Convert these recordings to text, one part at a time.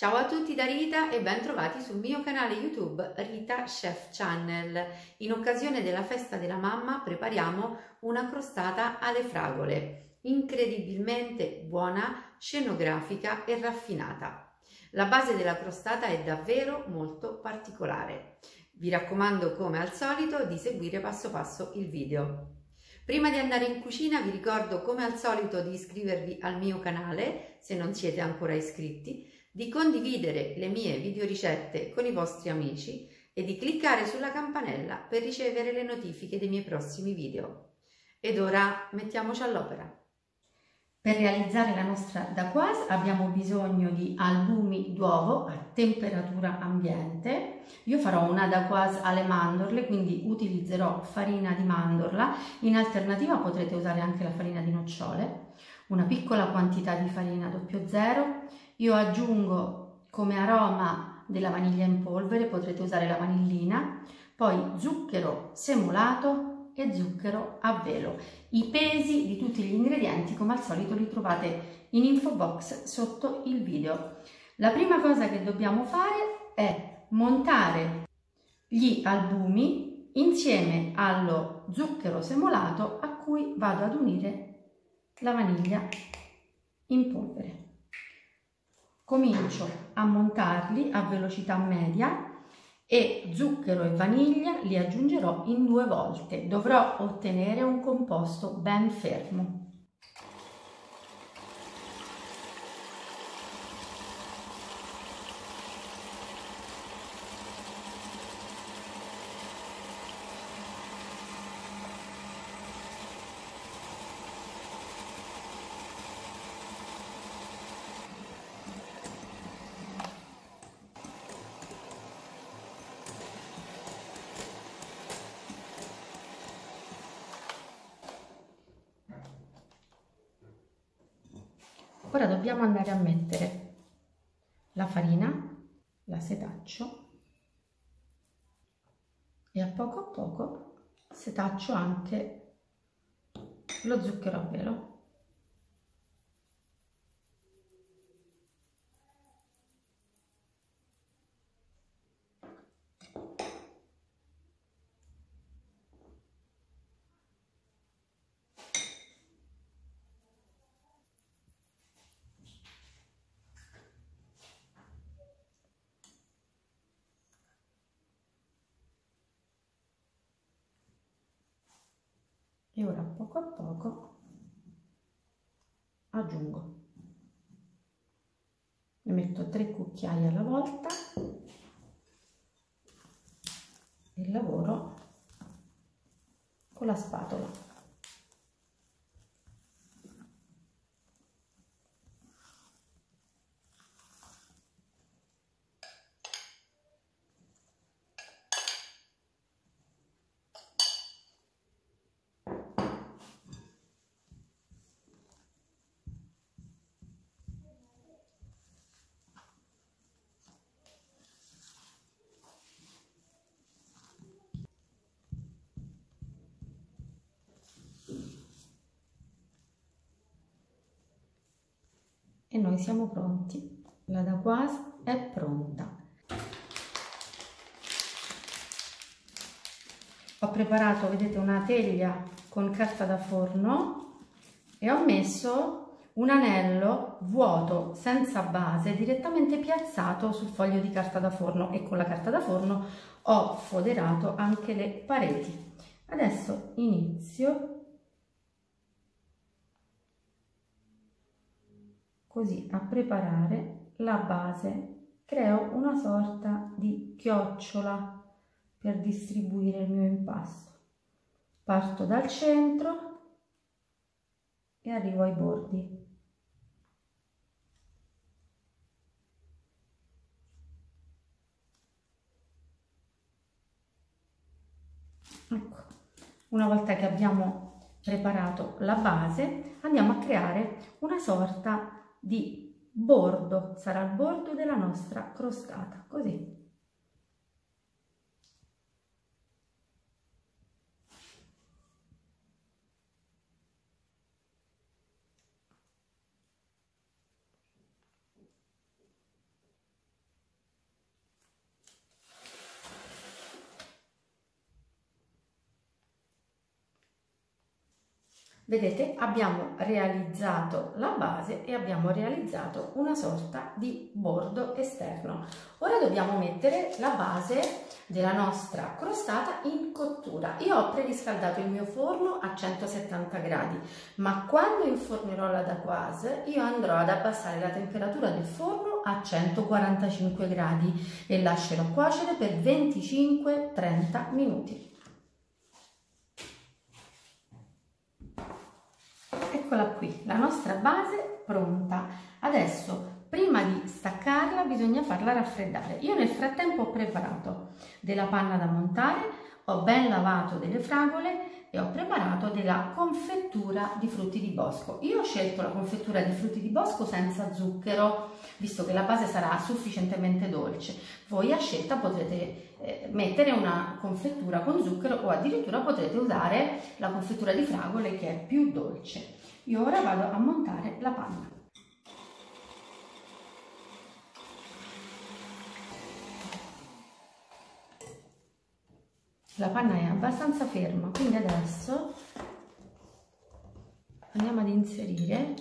Ciao a tutti da Rita e ben trovati sul mio canale YouTube Rita Chef Channel. In occasione della festa della mamma prepariamo una crostata alle fragole, incredibilmente buona, scenografica e raffinata. La base della crostata è davvero molto particolare. Vi raccomando, come al solito, di seguire passo passo il video. Prima di andare in cucina vi ricordo, come al solito, di iscrivervi al mio canale se non siete ancora iscritti, di condividere le mie videoricette con i vostri amici e di cliccare sulla campanella per ricevere le notifiche dei miei prossimi video. Ed ora mettiamoci all'opera. Per realizzare la nostra dacquoise abbiamo bisogno di albumi d'uovo a temperatura ambiente. Io farò una dacquoise alle mandorle, quindi utilizzerò farina di mandorla. In alternativa potrete usare anche la farina di nocciole. Una piccola quantità di farina 00. Io aggiungo come aroma della vaniglia in polvere, potrete usare la vanillina, poi zucchero semolato e zucchero a velo. I pesi di tutti gli ingredienti, come al solito, li trovate in info box sotto il video. La prima cosa che dobbiamo fare è montare gli albumi insieme allo zucchero semolato a cui vado ad unire la vaniglia in polvere. Comincio a montarli a velocità media e zucchero e vaniglia li aggiungerò in 2 volte. Dovrò ottenere un composto ben fermo. Ora dobbiamo andare a mettere la farina, la setaccio e a poco setaccio anche lo zucchero a velo. E ora a poco aggiungo, ne metto 3 cucchiai alla volta e lavoro con la spatola. E noi siamo pronti, la dacquoise è pronta. Ho preparato, vedete, una teglia con carta da forno e ho messo un anello vuoto senza base direttamente piazzato sul foglio di carta da forno e con la carta da forno ho foderato anche le pareti. Adesso inizio così a preparare la base, creo una sorta di chiocciola per distribuire il mio impasto. Parto dal centro e arrivo ai bordi. Ecco, una volta che abbiamo preparato la base, andiamo a creare una sorta di bordo, sarà il bordo della nostra crostata, così. Vedete, abbiamo realizzato la base e abbiamo realizzato una sorta di bordo esterno. Ora dobbiamo mettere la base della nostra crostata in cottura. Io ho preriscaldato il mio forno a 170 gradi, ma quando infornerò la dacquoise io andrò ad abbassare la temperatura del forno a 145 gradi e lascerò cuocere per 25-30 minuti. Eccola qui, la nostra base pronta. Adesso, prima di staccarla, bisogna farla raffreddare. Io nel frattempo ho preparato della panna da montare, ho ben lavato delle fragole e ho preparato della confettura di frutti di bosco. Io ho scelto la confettura di frutti di bosco senza zucchero, visto che la base sarà sufficientemente dolce. Voi a scelta potrete mettere una confettura con zucchero o addirittura potrete usare la confettura di fragole che è più dolce. Io ora vado a montare la panna. La panna è abbastanza ferma, quindi adesso andiamo ad inserire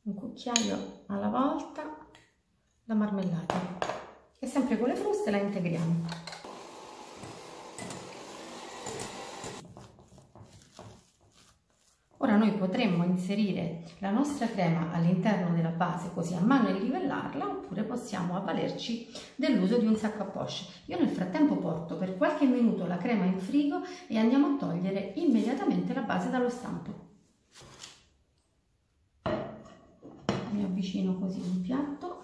un cucchiaio alla volta la marmellata e sempre con le fruste la integriamo. Ora noi potremmo inserire la nostra crema all'interno della base così a mano e livellarla, oppure possiamo avvalerci dell'uso di un sacco a poche. Io nel frattempo porto per qualche minuto la crema in frigo e andiamo a togliere immediatamente la base dallo stampo. Mi avvicino così un piatto,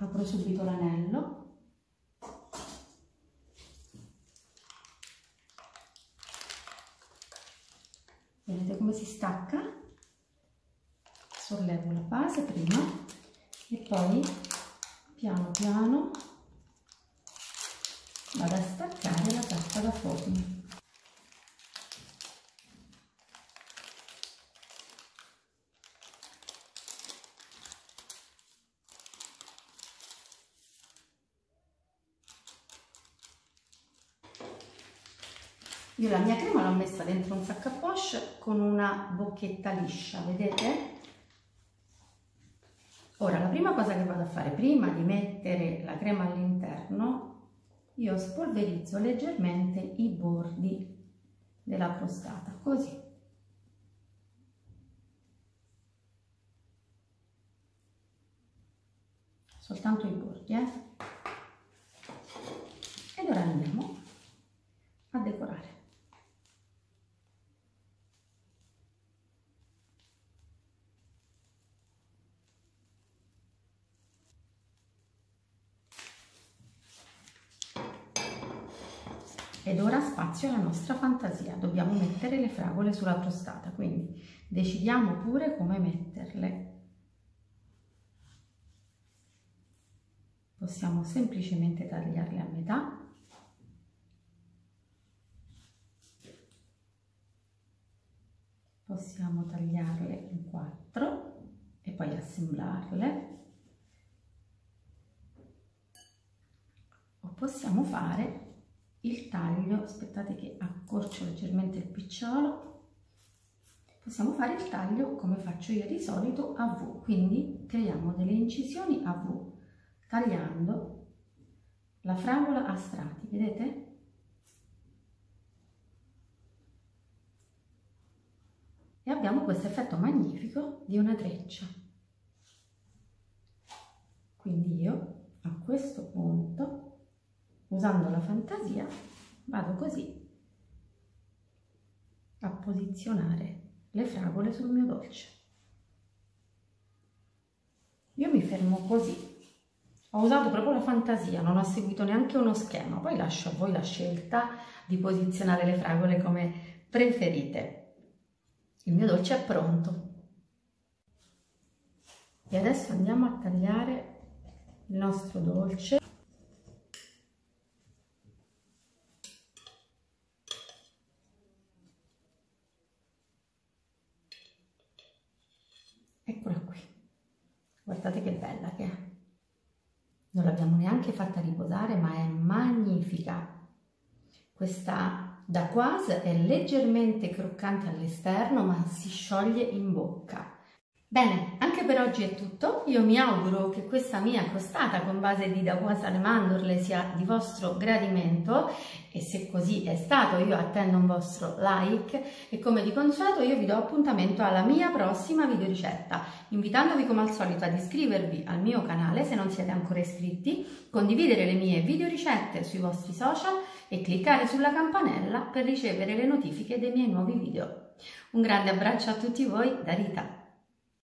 apro subito l'anello. Vedete come si stacca? Sollevo la base prima e poi piano piano vado a staccare la carta da forno. Io la mia crema l'ho messa dentro un sacco a poche con una bocchetta liscia, vedete? Ora, la prima cosa che vado a fare, prima di mettere la crema all'interno, io spolverizzo leggermente i bordi della crostata, così. Soltanto i bordi, Ed ora andiamo a decorare. Ed ora spazio alla nostra fantasia, dobbiamo mettere le fragole sulla crostata, quindi decidiamo pure come metterle. Possiamo semplicemente tagliarle a metà, possiamo tagliarle in 4 e poi assemblarle, o possiamo fare il taglio, aspettate che accorcio leggermente il picciolo, possiamo fare il taglio come faccio io di solito a V, quindi creiamo delle incisioni a V, tagliando la fragola a strati, vedete? E abbiamo questo effetto magnifico di una treccia. Quindi io a questo punto, usando la fantasia, vado così a posizionare le fragole sul mio dolce. Io mi fermo così. Ho usato proprio la fantasia, non ho seguito neanche uno schema, poi lascio a voi la scelta di posizionare le fragole come preferite. Il mio dolce è pronto. E adesso andiamo a tagliare il nostro dolce. Eccola qui. Guardate che bella che è. Non l'abbiamo neanche fatta riposare, ma è magnifica. Questa da'quoise è leggermente croccante all'esterno ma si scioglie in bocca. Bene, anche per oggi è tutto. Io mi auguro che questa mia crostata con base di da'quoise alle mandorle sia di vostro gradimento e se così è stato io attendo un vostro like e come di consueto io vi do appuntamento alla mia prossima videoricetta, invitandovi come al solito ad iscrivervi al mio canale se non siete ancora iscritti, condividere le mie videoricette sui vostri social e cliccare sulla campanella per ricevere le notifiche dei miei nuovi video. Un grande abbraccio a tutti voi da Rita.